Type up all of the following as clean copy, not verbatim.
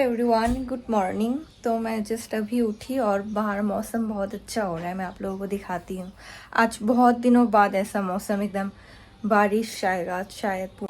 Everyone, good morning. तो मैं just अभी उठी और बाहर मौसम बहुत अच्छा हो रहा है। मैं आप लोगों को दिखाती हूँ। आज बहुत दिनों बाद ऐसा मौसम, एकदम बारिश आएगा आज शायद।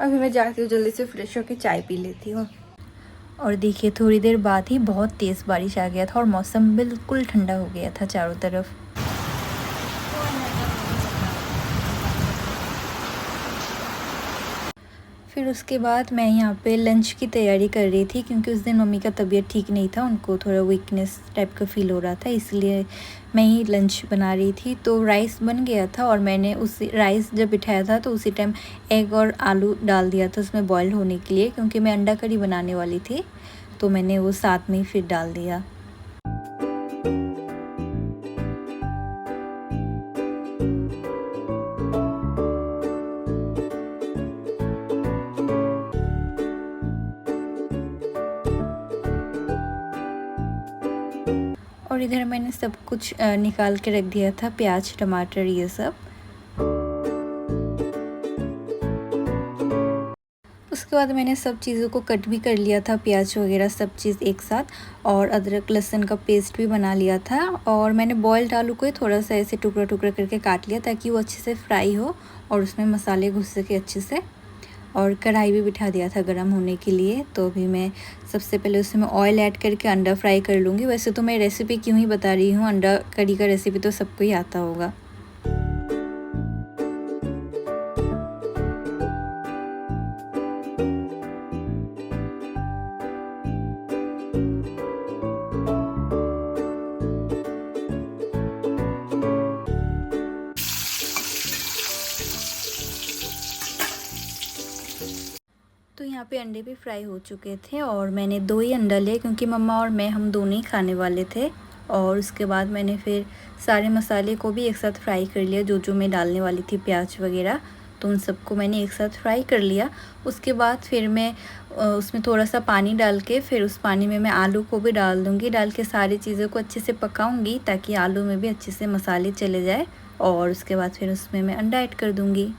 अभी मैं जाती हूँ, जल्दी से फ्रेश होकर चाय पी लेती हूँ। और देखिए, थोड़ी देर बाद ही बहुत तेज़ बारिश आ गया था और मौसम बिल्कुल ठंडा हो गया था चारों तरफ। फिर उसके बाद मैं यहाँ पे लंच की तैयारी कर रही थी, क्योंकि उस दिन मम्मी का तबीयत ठीक नहीं था, उनको थोड़ा वीकनेस टाइप का फ़ील हो रहा था, इसलिए मैं ही लंच बना रही थी। तो राइस बन गया था और मैंने उस राइस जब बिठाया था तो उसी टाइम एग और आलू डाल दिया था उसमें बॉयल होने के लिए, क्योंकि मैं अंडा करी बनाने वाली थी, तो मैंने वो साथ में ही फिर डाल दिया। और इधर मैंने सब कुछ निकाल के रख दिया था, प्याज टमाटर ये सब। उसके बाद मैंने सब चीज़ों को कट भी कर लिया था, प्याज वगैरह सब चीज़ एक साथ, और अदरक लहसुन का पेस्ट भी बना लिया था। और मैंने बॉइल्ड आलू को ही थोड़ा सा ऐसे टुकड़ा टुकड़ा करके काट लिया, ताकि वो अच्छे से फ्राई हो और उसमें मसाले घुस सके अच्छे से। और कढ़ाई भी बिठा दिया था गर्म होने के लिए। तो अभी मैं सबसे पहले उसमें ऑयल ऐड करके अंडा फ्राई कर लूँगी। वैसे तो मैं रेसिपी क्यों ही बता रही हूँ, अंडा करी का रेसिपी तो सबको ही आता होगा। तो यहाँ पे अंडे भी फ्राई हो चुके थे और मैंने 2 ही अंडा लिए, क्योंकि मम्मा और मैं हम दोनों ही खाने वाले थे। और उसके बाद मैंने फिर सारे मसाले को भी एक साथ फ्राई कर लिया, जो मैं डालने वाली थी प्याज वगैरह, तो उन सबको मैंने एक साथ फ्राई कर लिया। उसके बाद फिर मैं उसमें थोड़ा सा पानी डाल के, फिर उस पानी में मैं आलू को भी डाल दूँगी। डाल के सारी चीज़ों को अच्छे से पकाऊँगी, ताकि आलू में भी अच्छे से मसाले चले जाए। और उसके बाद फिर उसमें मैं अंडा ऐड कर दूँगी।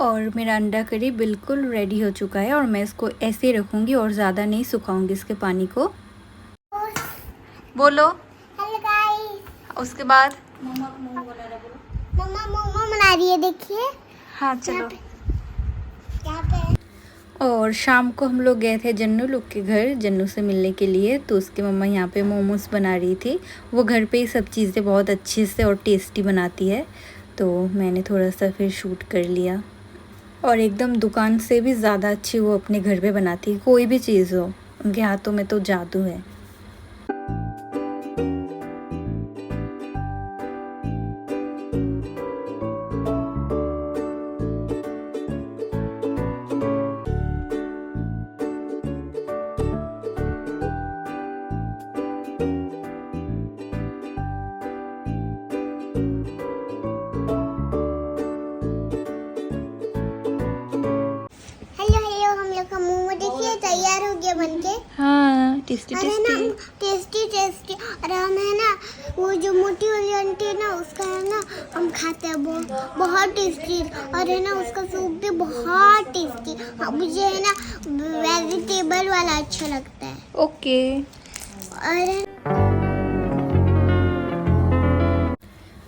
और मेरा अंडा करी बिल्कुल रेडी हो चुका है, और मैं इसको ऐसे ही रखूँगी और ज़्यादा नहीं सुखाऊंगी इसके पानी को। बोलो। Hello guys. उसके बाद मम्मा मोमो बना रही है, देखिए। हाँ चलो। यहाँ पे और शाम को हम लोग गए थे जन्नू लोग के घर, जन्नू से मिलने के लिए। तो उसके मम्मा यहाँ पे मोमोज बना रही थी। वो घर पे ही सब चीज़ें बहुत अच्छे से और टेस्टी बनाती है, तो मैंने थोड़ा सा फिर शूट कर लिया। और एकदम दुकान से भी ज़्यादा अच्छी वो अपने घर पे बनाती है, कोई भी चीज़ हो, उनके हाथों में तो जादू है। हेलो, हम लोग का मोमो देखिए तैयार हो गया बनके। हाँ, टेस्टी अरे ना, टेस्टी। टेस्टी। और हम है ना, वो जो मोटी वाली आंटी है ना, उसका है ना हम खाते हैं, बहुत टेस्टी। और है ना, उसका सूप भी बहुत टेस्टी। मुझे है ना वेजिटेबल वाला अच्छा लगता है। ओके। और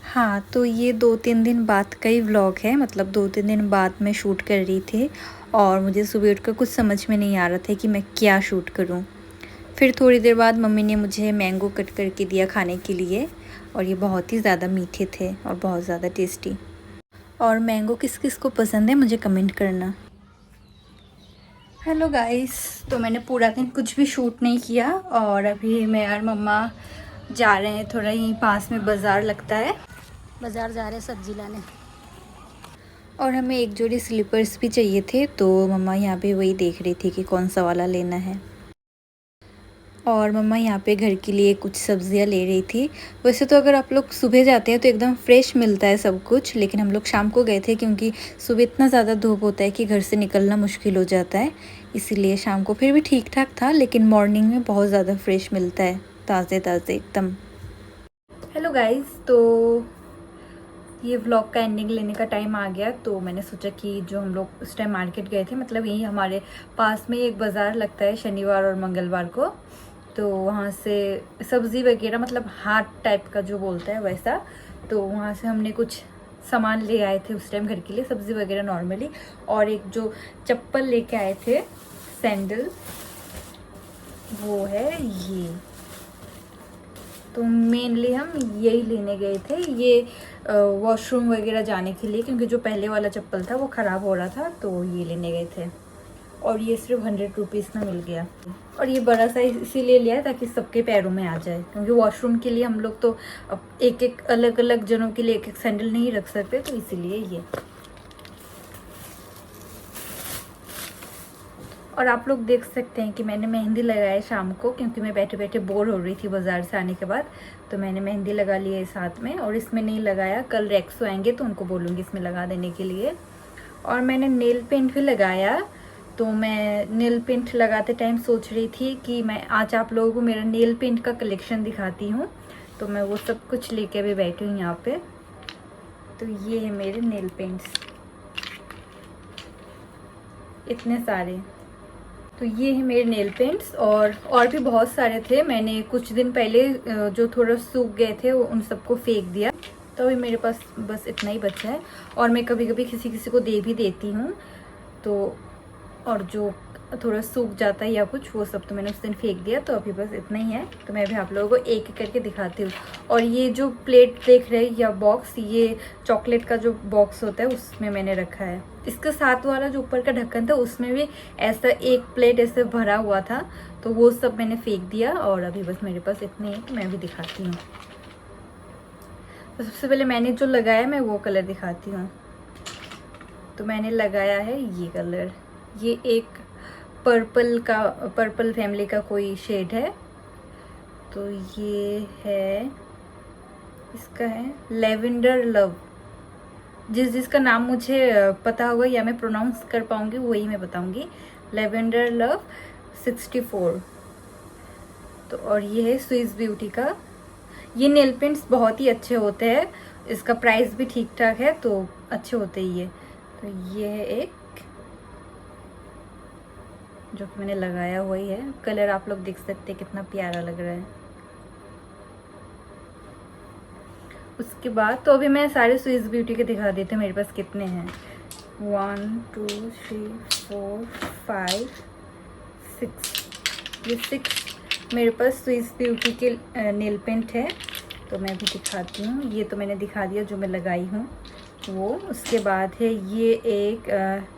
हाँ, तो ये 2-3 दिन बाद का ही व्लॉग है, मतलब 2-3 दिन बाद मैं शूट कर रही थी। और मुझे सुबह उठकर कुछ समझ में नहीं आ रहा था कि मैं क्या शूट करूं। फिर थोड़ी देर बाद मम्मी ने मुझे मैंगो कट करके दिया खाने के लिए, और ये बहुत ही ज़्यादा मीठे थे और बहुत ज़्यादा टेस्टी। और मैंगो किस किस को पसंद है मुझे कमेंट करना। हेलो गाइस, तो मैंने पूरा दिन कुछ भी शूट नहीं किया, और अभी मैं और मम्मा जा रहे हैं, थोड़ा यहीं पास में बाज़ार लगता है, बाज़ार जा रहे हैं सब्जी लाने। और हमें एक जोड़ी स्लीपर्स भी चाहिए थे, तो मम्मा यहाँ पे वही देख रही थी कि कौन सा वाला लेना है। और मम्मा यहाँ पे घर के लिए कुछ सब्जियाँ ले रही थी। वैसे तो अगर आप लोग सुबह जाते हैं तो एकदम फ्रेश मिलता है सब कुछ, लेकिन हम लोग शाम को गए थे क्योंकि सुबह इतना ज़्यादा धूप होता है कि घर से निकलना मुश्किल हो जाता है, इसीलिए शाम को फिर भी ठीक ठाक था, लेकिन मॉर्निंग में बहुत ज़्यादा फ्रेश मिलता है, ताज़े ताज़े एकदम। हेलो गाइस, तो ये व्लॉग का एंडिंग लेने का टाइम आ गया, तो मैंने सोचा कि जो हम लोग उस टाइम मार्केट गए थे, मतलब यही हमारे पास में एक बाज़ार लगता है शनिवार और मंगलवार को, तो वहाँ से सब्ज़ी वगैरह, मतलब हाट टाइप का जो बोलता है वैसा, तो वहाँ से हमने कुछ सामान ले आए थे उस टाइम घर के लिए, सब्ज़ी वगैरह नॉर्मली, और एक जो चप्पल लेके आए थे सैंडल, वो है ये। तो मेनली हम यही लेने गए थे, ये वॉशरूम वगैरह जाने के लिए, क्योंकि जो पहले वाला चप्पल था वो ख़राब हो रहा था, तो ये लेने गए थे। और ये सिर्फ 100 रुपीज़ में मिल गया, और ये बड़ा सा इसीलिए लिया है ताकि सबके पैरों में आ जाए, क्योंकि वॉशरूम के लिए हम लोग तो अब एक एक अलग अलग जनों के लिए एक एक सैंडल नहीं रख सकते, तो इसीलिए ये। और आप लोग देख सकते हैं कि मैंने मेहंदी लगाया शाम को, क्योंकि मैं बैठे बैठे बोर हो रही थी बाज़ार से आने के बाद, तो मैंने मेहंदी लगा ली है साथ में। और इसमें नहीं लगाया, कल रेक्सो आएंगे तो उनको बोलूँगी इसमें लगा देने के लिए। और मैंने नेल पेंट भी लगाया, तो मैं नेल पेंट लगाते टाइम सोच रही थी कि मैं आज आप लोगों को मेरा नेल पेंट का कलेक्शन दिखाती हूँ, तो मैं वो सब कुछ लेके भी बैठी हूँ यहाँ पे। तो ये है मेरे नेल पेंट्स, इतने सारे। तो ये है मेरे नेल पेंट्स, और भी बहुत सारे थे। मैंने कुछ दिन पहले जो थोड़ा सूख गए थे उन सबको फेंक दिया, तो अभी मेरे पास बस इतना ही बचा है। और मैं कभी कभी किसी किसी को दे भी देती हूँ, तो और जो थोड़ा सूख जाता है या कुछ, वो सब तो मैंने उस दिन फेंक दिया, तो अभी बस इतना ही है। तो मैं भी आप लोगों को एक एक करके दिखाती हूँ। और ये जो प्लेट देख रहे हैं या बॉक्स, ये चॉकलेट का जो बॉक्स होता है उसमें मैंने रखा है। इसका साथ वाला जो ऊपर का ढक्कन था उसमें भी ऐसा एक प्लेट ऐसे भरा हुआ था, तो वो सब मैंने फेंक दिया, और अभी बस मेरे पास इतने ही है, तो मैं भी दिखाती हूँ। तो सबसे पहले मैंने जो लगाया, मैं वो कलर दिखाती हूँ। तो मैंने लगाया है ये कलर, ये एक पर्पल फैमिली का कोई शेड है, तो ये है, इसका है लेवेंडर लव। जिसका नाम मुझे पता होगा या मैं प्रोनाउंस कर पाऊंगी वही मैं बताऊंगी, लेवेंडर लव 64। तो और ये है स्विस ब्यूटी का। ये नेल पेंट्स बहुत ही अच्छे होते हैं, इसका प्राइस भी ठीक ठाक है, तो अच्छे होते ही ये। तो ये है एक जो कि मैंने लगाया हुआ ही है, कलर आप लोग देख सकते हैं कितना प्यारा लग रहा है। उसके बाद तो अभी मैं सारे स्विस ब्यूटी के दिखा देती हूँ, मेरे पास कितने हैं। 1 2 3 4 5 6, ये 6 मेरे पास स्विस ब्यूटी के नेल पेंट है, तो मैं भी दिखाती हूँ। ये तो मैंने दिखा दिया जो मैं लगाई हूँ वो। उसके बाद है ये एक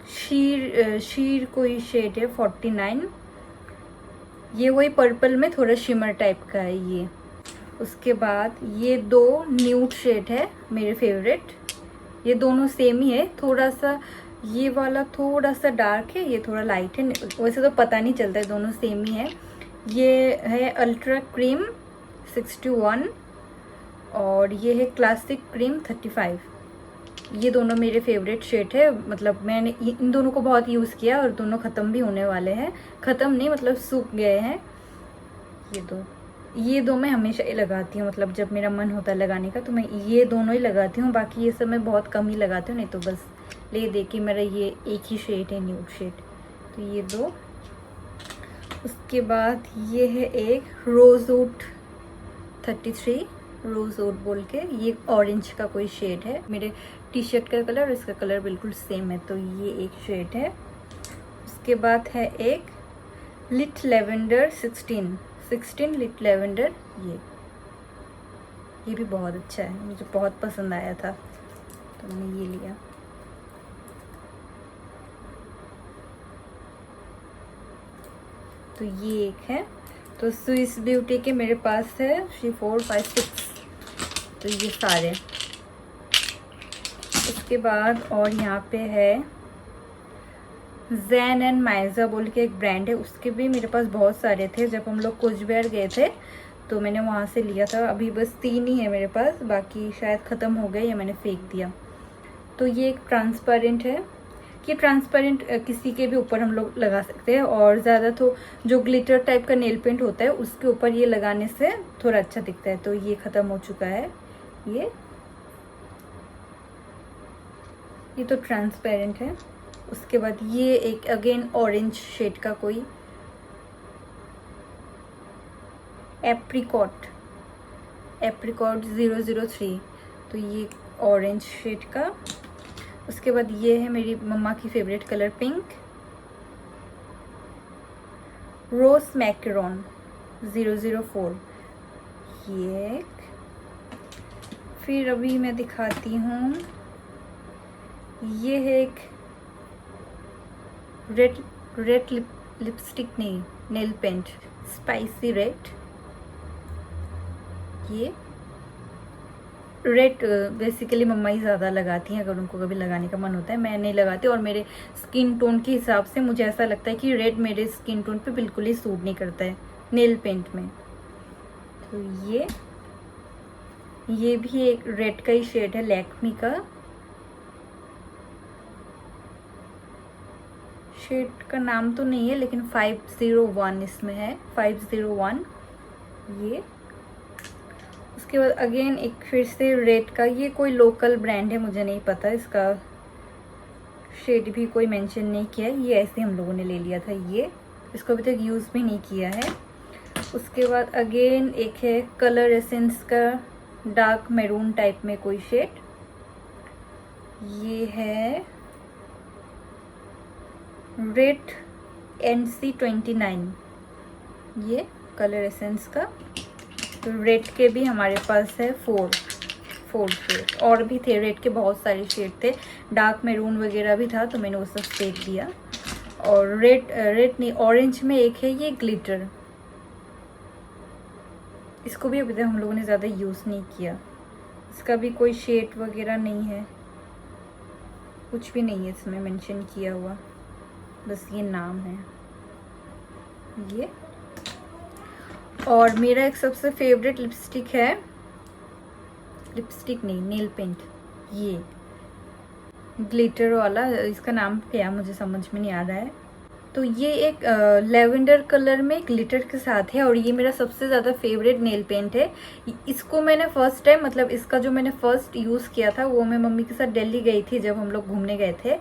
शीर कोई शेड है 49, ये वही पर्पल में थोड़ा शिमर टाइप का है ये। उसके बाद ये 2 न्यूड शेड है मेरे फेवरेट, ये दोनों सेम ही है, थोड़ा सा ये वाला थोड़ा सा डार्क है, ये थोड़ा लाइट है, वैसे तो पता नहीं चलता है, दोनों सेम ही है। ये है अल्ट्रा क्रीम 61, और ये है क्लासिक क्रीम 35। ये दोनों मेरे फेवरेट शेड है, मतलब मैंने इन दोनों को बहुत यूज़ किया, और दोनों ख़त्म भी होने वाले हैं, ख़त्म नहीं मतलब सूख गए हैं। ये दो मैं हमेशा ही लगाती हूँ, मतलब जब मेरा मन होता है लगाने का तो मैं ये दोनों ही लगाती हूँ, बाकी ये सब मैं बहुत कम ही लगाती हूँ, नहीं तो बस ले दे के मेरा ये एक ही शेड है, न्यूड शेड। तो ये 2। उसके बाद ये है एक रोज़वुड 33, रोज़वुड बोल के, ये ऑरेंज का कोई शेड है, मेरे टी शर्ट का कलर और इसका कलर बिल्कुल सेम है, तो ये एक शेड है। उसके बाद है एक लिट लेवेंडर 16 लिट लेवेंडर, ये भी बहुत अच्छा है, मुझे बहुत पसंद आया था, तो मैंने ये लिया। तो ये एक है। तो स्विस ब्यूटी के मेरे पास है 3 4 5 6, तो ये सारे। उसके बाद और यहाँ पे है जैन एंड माइजा बोल के एक ब्रांड है, उसके भी मेरे पास बहुत सारे थे। जब हम लोग कुछ बिहार गए थे तो मैंने वहाँ से लिया था। अभी बस 3 ही है मेरे पास, बाकी शायद ख़त्म हो गए या मैंने फेंक दिया। तो ये एक ट्रांसपेरेंट है। ये ट्रांसपेरेंट किसी के भी ऊपर हम लोग लगा सकते हैं, और ज़्यादा तो जो ग्लिटर टाइप का नेल पेंट होता है उसके ऊपर ये लगाने से थोड़ा अच्छा दिखता है। तो ये ख़त्म हो चुका है। ये तो ट्रांसपेरेंट है। उसके बाद ये एक अगेन ऑरेंज शेड का कोई एप्रिकॉट 003, तो ये ऑरेंज शेड का। उसके बाद ये है मेरी मम्मा की फेवरेट कलर पिंक, रोज मैकरॉन 004 ये एक। फिर अभी मैं दिखाती हूँ, ये है एक रेड लिपस्टिक नहीं, नेल पेंट स्पाइसी रेड। ये रेड बेसिकली मम्मा ही ज़्यादा लगाती हैं, अगर उनको कभी लगाने का मन होता है। मैं नहीं लगाती, और मेरे स्किन टोन के हिसाब से मुझे ऐसा लगता है कि रेड मेरे स्किन टोन पे बिल्कुल ही सूट नहीं करता है नेल पेंट में। तो ये भी एक रेड का ही शेड है, लैक्मी का। शेड का नाम तो नहीं है, लेकिन 501 इसमें है, 501 ये। उसके बाद अगेन एक फिर से रेड का, ये कोई लोकल ब्रांड है, मुझे नहीं पता, इसका शेड भी कोई मेंशन नहीं किया है। ये ऐसे हम लोगों ने ले लिया था, ये इसको अभी तक यूज़ भी नहीं किया है। उसके बाद अगेन एक है कलर एसेंस का डार्क मैरून टाइप में कोई शेड, ये है रेड NC29 ये कलर एसेंस का। तो रेड के भी हमारे पास है 4 शेड, और भी थे रेड के बहुत सारे शेड थे, डार्क मैरून वगैरह भी था, तो मैंने वो सब फेंक दिया। और रेड नहीं, ऑरेंज में एक है ये ग्लिटर, इसको भी अभी तक हम लोगों ने ज़्यादा यूज़ नहीं किया। इसका भी कोई शेड वगैरह नहीं है, कुछ भी नहीं है इसमें मेंशन किया हुआ, बस ये नाम है ये। और मेरा एक सबसे फेवरेट लिपस्टिक है, लिपस्टिक नहीं नेल पेंट, ये ग्लिटर वाला, इसका नाम क्या मुझे समझ में नहीं आ रहा है। तो ये एक लेवेंडर कलर में ग्लिटर के साथ है, और ये मेरा सबसे ज़्यादा फेवरेट नेल पेंट है। इसको मैंने फर्स्ट टाइम, मतलब इसका जो मैंने फर्स्ट यूज़ किया था वो मैं मम्मी के साथ दिल्ली गई थी जब हम लोग घूमने गए थे।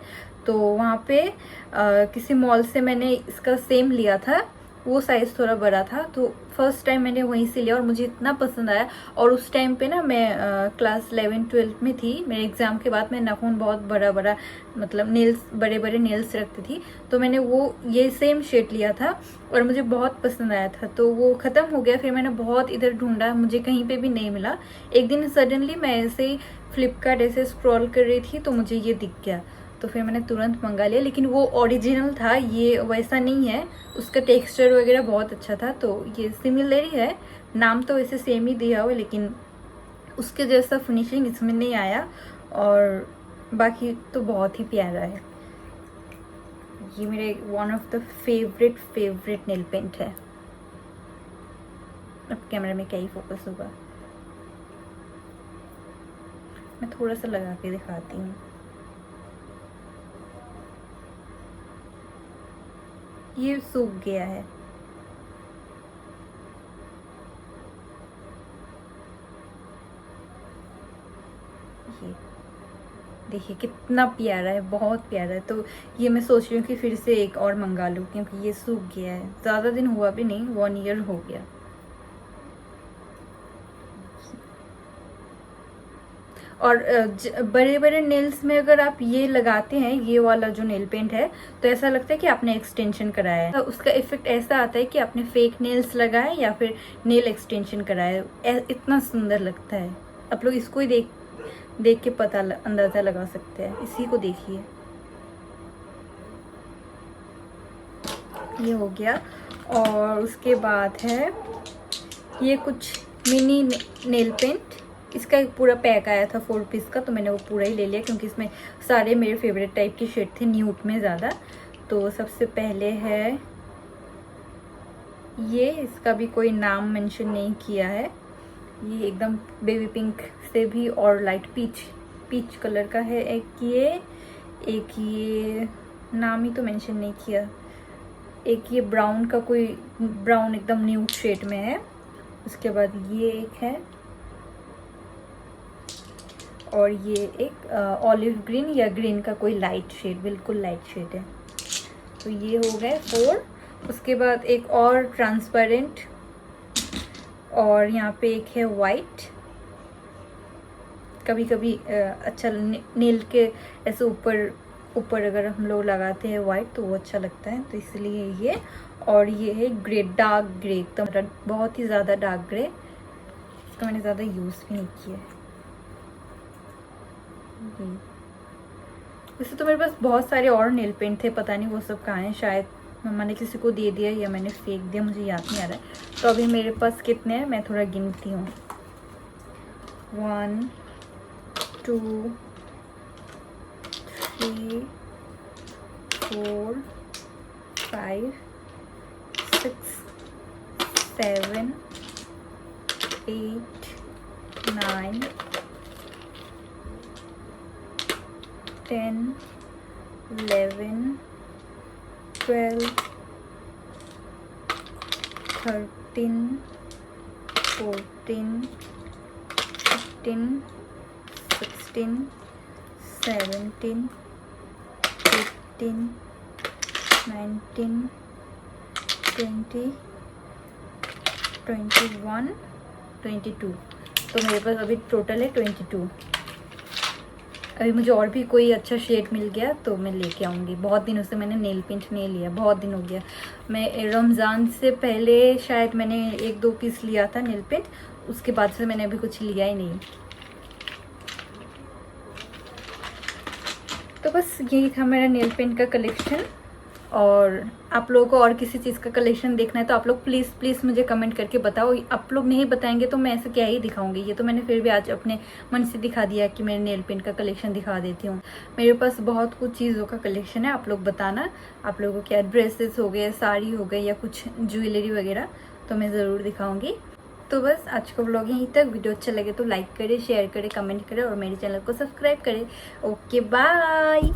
तो वहाँ पे किसी मॉल से मैंने इसका सेम लिया था, वो साइज़ थोड़ा बड़ा था, तो फर्स्ट टाइम मैंने वहीं से लिया और मुझे इतना पसंद आया। और उस टाइम पे ना मैं क्लास 11-12 में थी, मेरे एग्ज़ाम के बाद मैं नाखून बहुत बड़ा मतलब नेल्स बड़े नेल्स रखती थी, तो मैंने वो ये सेम शेड लिया था और मुझे बहुत पसंद आया था। तो वो ख़त्म हो गया, फिर मैंने बहुत इधर ढूंढा, मुझे कहीं पे भी नहीं मिला। एक दिन सडनली मैं ऐसे ही फ्लिपकार्ट ऐसे स्क्रॉल कर रही थी तो मुझे ये दिख गया, तो फिर मैंने तुरंत मंगा लिया। लेकिन वो ओरिजिनल था, ये वैसा नहीं है, उसका टेक्सचर वगैरह बहुत अच्छा था। तो ये सिमिलर ही है, नाम तो वैसे सेम ही दिया हुआ, लेकिन उसके जैसा फिनिशिंग इसमें नहीं आया, और बाकी तो बहुत ही प्यारा है। ये मेरे one of the favourite nail paint है। अब कैमरा में क्या ही फोकस होगा, मैं थोड़ा सा लगा के दिखाती हूँ। ये सूख गया है, ये देखिए कितना प्यारा है, बहुत प्यारा है। तो ये मैं सोच रही हूँ कि फिर से एक और मंगा लूँ, क्योंकि ये सूख गया है, ज़्यादा दिन हुआ भी नहीं, 1 ईयर हो गया। और बड़े नेल्स में अगर आप ये लगाते हैं, ये वाला जो नेल पेंट है, तो ऐसा लगता है कि आपने एक्सटेंशन कराया है। तो उसका इफेक्ट ऐसा आता है कि आपने फेक नेल्स लगाए या फिर नेल एक्सटेंशन कराया, इतना सुंदर लगता है। आप लोग इसको ही देख के अंदाज़ा लगा सकते हैं। इसी को देखिए, ये हो गया। और उसके बाद है ये कुछ मिनी नेल पेंट, इसका एक पूरा पैक आया था 4 पीस का, तो मैंने वो पूरा ही ले लिया, क्योंकि इसमें सारे मेरे फेवरेट टाइप के शेड थे, न्यूट में ज़्यादा। तो सबसे पहले है ये, इसका भी कोई नाम मेंशन नहीं किया है। ये एकदम बेबी पिंक से भी और लाइट पीच कलर का है। एक ये नाम ही तो मेंशन नहीं किया। एक ये ब्राउन का, कोई ब्राउन एकदम न्यूड शेड में है। उसके बाद ये एक है और ये एक ऑलिव ग्रीन या ग्रीन का कोई लाइट शेड, बिल्कुल लाइट शेड है। तो ये हो गए 4। उसके बाद एक और ट्रांसपेरेंट, और यहाँ पे एक है वाइट। कभी कभी अच्छा नील के ऐसे ऊपर अगर हम लोग लगाते हैं वाइट तो वो अच्छा लगता है, तो इसलिए ये। और ये है ग्रे, डार्क ग्रे, एकदम बहुत ही ज़्यादा डार्क ग्रे। इसका मैंने ज़्यादा यूज़ भी नहीं किया है। वैसे तो मेरे पास बहुत सारे और नेल पेंट थे, पता नहीं वो सब कहाँ हैं। शायद मम्मा ने किसी को दे दिया या मैंने फेंक दिया, मुझे याद नहीं आ रहा है। तो अभी मेरे पास कितने हैं मैं थोड़ा गिनती हूँ। 1 2 3 4 5 6 7 8 9 10 11 12 13 14 15 16 17 18 19 20 21 22। तो मेरे पास अभी टोटल है 22। अभी मुझे और भी कोई अच्छा शेड मिल गया तो मैं लेके आऊँगी। बहुत दिनों से मैंने नेल पेंट नहीं लिया, बहुत दिन हो गया। मैं रमज़ान से पहले शायद मैंने 1-2 पीस लिया था नेल पेंट, उसके बाद से मैंने अभी कुछ लिया ही नहीं। तो बस यही था मेरा नेल पेंट का कलेक्शन। और आप लोगों को और किसी चीज़ का कलेक्शन देखना है तो आप लोग प्लीज़ मुझे कमेंट करके बताओ। आप लोग नहीं बताएंगे तो मैं ऐसे क्या ही दिखाऊंगी। ये तो मैंने फिर भी आज अपने मन से दिखा दिया कि मेरे नेल पेंट का कलेक्शन दिखा देती हूँ। मेरे पास बहुत कुछ चीज़ों का कलेक्शन है, आप लोग बताना आप लोगों को क्या ड्रेसेस हो गए, साड़ी हो गई या कुछ ज्वेलरी वगैरह, तो मैं ज़रूर दिखाऊँगी। तो बस आज का व्लॉग यहीं तक। वीडियो अच्छा लगे तो लाइक करें, शेयर करें, कमेंट करें और मेरे चैनल को सब्सक्राइब करें। Okay bye.